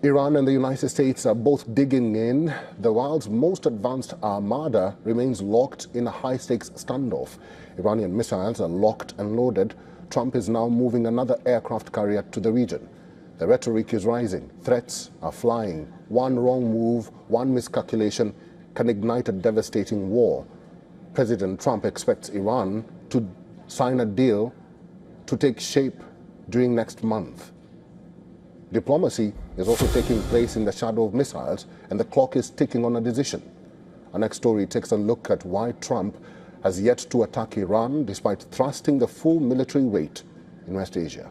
Iran and the United States are both digging in. The world's most advanced armada remains locked in a high-stakes standoff. Iranian missiles are locked and loaded. Trump is now moving another aircraft carrier to the region. The rhetoric is rising. Threats are flying. One wrong move, one miscalculation can ignite a devastating war. President Trump expects Iran to sign a deal to take shape during next month. Diplomacy is also taking place in the shadow of missiles, and the clock is ticking on a decision. Our next story takes a look at why Trump has yet to attack Iran despite thrusting the full military weight in West Asia.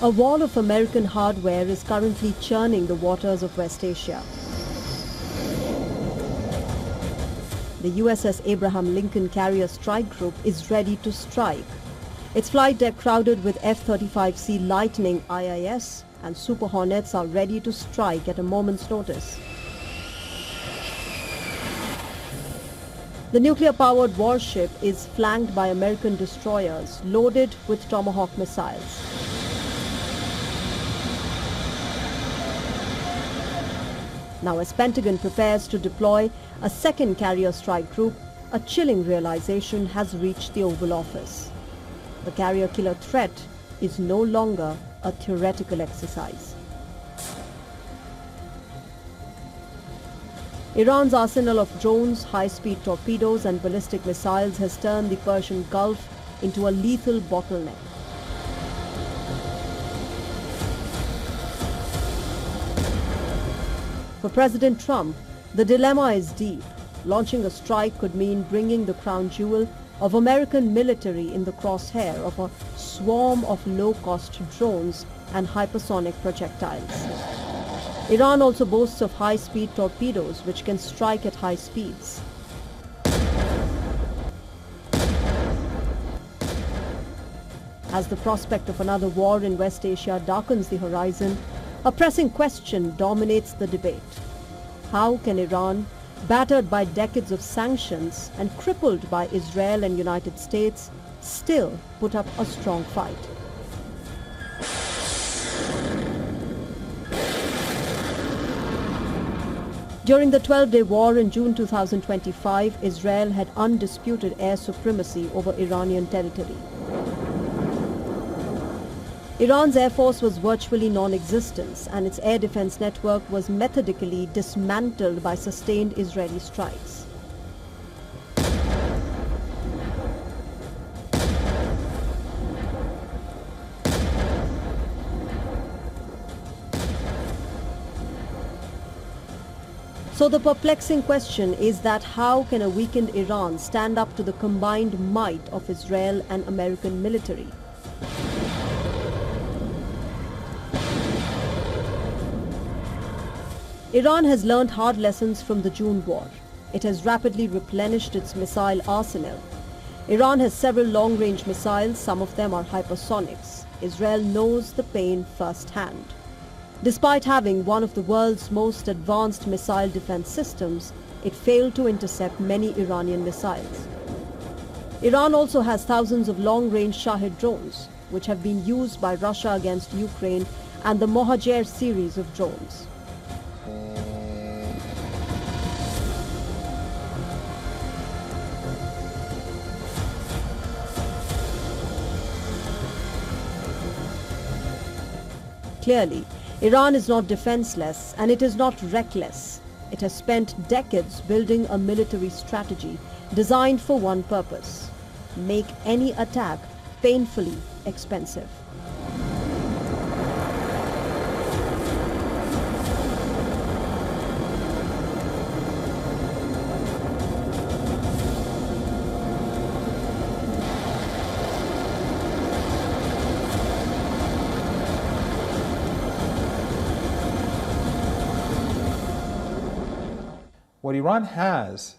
A wall of American hardware is currently churning the waters of West Asia. The USS Abraham Lincoln Carrier Strike Group is ready to strike. Its flight deck crowded with F-35C Lightning IIS and Super Hornets are ready to strike at a moment's notice. The nuclear-powered warship is flanked by American destroyers loaded with Tomahawk missiles. Now, as Pentagon prepares to deploy a second carrier strike group, a chilling realization has reached the Oval Office. The carrier killer threat is no longer a theoretical exercise. Iran's arsenal of drones, high-speed torpedoes and ballistic missiles has turned the Persian Gulf into a lethal bottleneck. For President Trump, the dilemma is deep. Launching a strike could mean bringing the crown jewel of American military in the crosshair of a swarm of low-cost drones and hypersonic projectiles. Iran also boasts of high-speed torpedoes which can strike at high speeds. As the prospect of another war in West Asia darkens the horizon, a pressing question dominates the debate. How can Iran, battered by decades of sanctions and crippled by Israel and United States, still put up a strong fight? During the 12-day war in June 2025, Israel had undisputed air supremacy over Iranian territory. Iran's air force was virtually non-existent, and its air defense network was methodically dismantled by sustained Israeli strikes. So the perplexing question is that how can a weakened Iran stand up to the combined might of Israel and American military? Iran has learned hard lessons from the June war. It has rapidly replenished its missile arsenal. Iran has several long-range missiles, some of them are hypersonics. Israel knows the pain firsthand. Despite having one of the world's most advanced missile defense systems, it failed to intercept many Iranian missiles. Iran also has thousands of long-range Shahid drones, which have been used by Russia against Ukraine, and the Mohajer series of drones. Clearly, Iran is not defenseless and it is not reckless. It has spent decades building a military strategy designed for one purpose: make any attack painfully expensive. What Iran has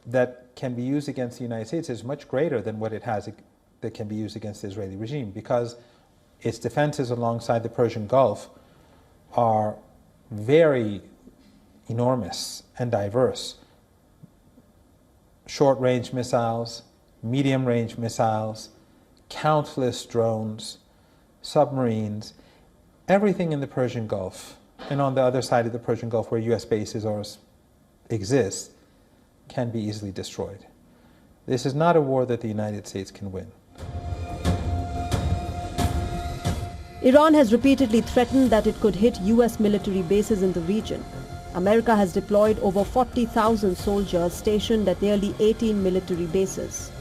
that can be used against the United States is much greater than what it has that can be used against the Israeli regime, because its defenses alongside the Persian Gulf are very enormous and diverse. short-range missiles, medium-range missiles, countless drones, submarines, everything in the Persian Gulf, and on the other side of the Persian Gulf where U.S. bases exist, can be easily destroyed. This is not a war that the United States can win. Iran has repeatedly threatened that it could hit U.S. military bases in the region. America has deployed over 40,000 soldiers stationed at nearly 18 military bases.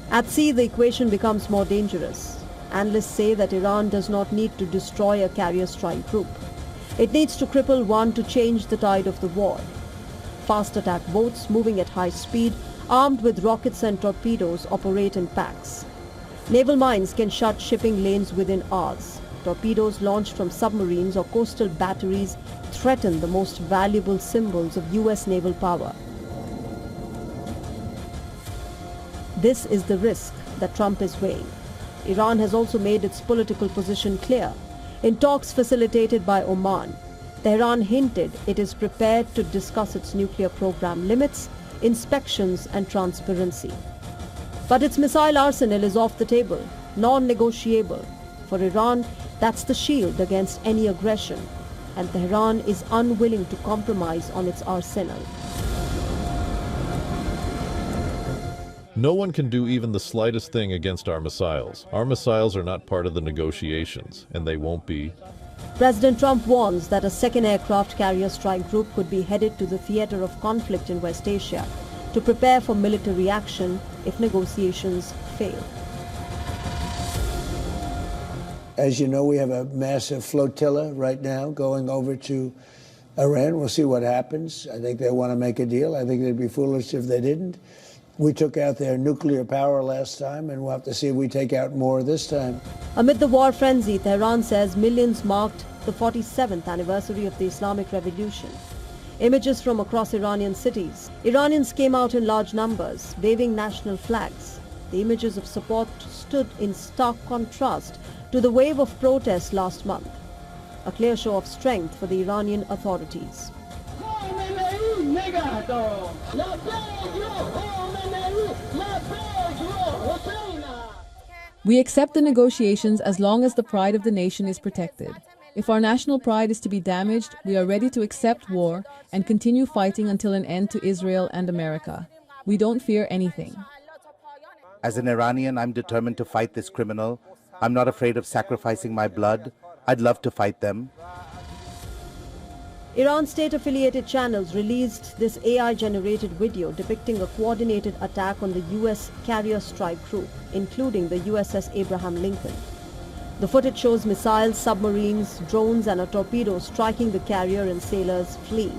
At sea, the equation becomes more dangerous. Analysts say that Iran does not need to destroy a carrier strike group. It needs to cripple one to change the tide of the war. Fast attack boats moving at high speed, armed with rockets and torpedoes, operate in packs. Naval mines can shut shipping lanes within hours. Torpedoes launched from submarines or coastal batteries threaten the most valuable symbols of U.S. naval power. This is the risk that Trump is weighing. Iran has also made its political position clear. In talks facilitated by Oman, Tehran hinted it is prepared to discuss its nuclear program limits, inspections and transparency. But its missile arsenal is off the table, non-negotiable. For Iran, that's the shield against any aggression, and Tehran is unwilling to compromise on its arsenal. No one can do even the slightest thing against our missiles. Our missiles are not part of the negotiations, and they won't be. President Trump warns that a second aircraft carrier strike group could be headed to the theater of conflict in West Asia to prepare for military action if negotiations fail. As you know, we have a massive flotilla right now going over to Iran. We'll see what happens. I think they want to make a deal. I think they'd be foolish if they didn't. We took out their nuclear power last time, and we'll have to see if we take out more this time. Amid the war frenzy, Tehran says millions marked the 47th anniversary of the Islamic Revolution. Images from across Iranian cities. Iranians came out in large numbers, waving national flags. The images of support stood in stark contrast to the wave of protests last month, a clear show of strength for the Iranian authorities. We accept the negotiations as long as the pride of the nation is protected. If our national pride is to be damaged, we are ready to accept war and continue fighting until an end to Israel and America. We don't fear anything. As an Iranian, I'm determined to fight this criminal. I'm not afraid of sacrificing my blood. I'd love to fight them. Iran state-affiliated channels released this AI-generated video depicting a coordinated attack on the U.S. carrier strike group, including the USS Abraham Lincoln. The footage shows missiles, submarines, drones and a torpedo striking the carrier and sailors fleeing.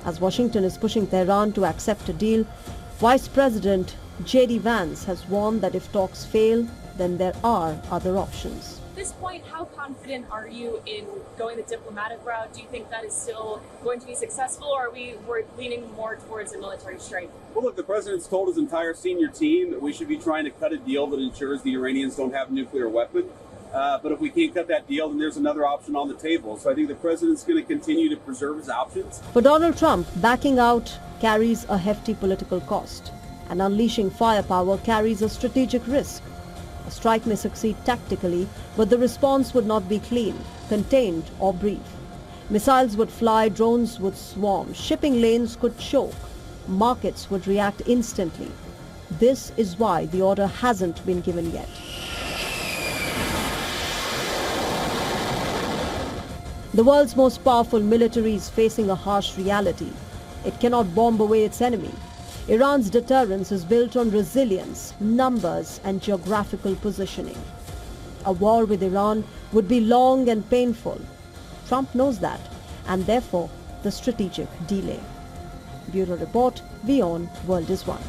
As Washington is pushing Tehran to accept a deal, Vice President J.D. Vance has warned that if talks fail, then there are other options. At this point, how confident are you in going the diplomatic route? Do you think that is still going to be successful, or are we're leaning more towards a military strike? Well, look, the president's told his entire senior team that we should be trying to cut a deal that ensures the Iranians don't have a nuclear weapon. But if we can't cut that deal, then there's another option on the table. So I think the president's going to continue to preserve his options. For Donald Trump, backing out carries a hefty political cost, and unleashing firepower carries a strategic risk. A strike may succeed tactically, but the response would not be clean, contained or brief. Missiles would fly, drones would swarm, shipping lanes could choke, markets would react instantly. This is why the order hasn't been given yet. The world's most powerful military is facing a harsh reality. It cannot bomb away its enemy. Iran's deterrence is built on resilience, numbers and geographical positioning. A war with Iran would be long and painful. Trump knows that, and therefore the strategic delay. Bureau Report, WION World is One.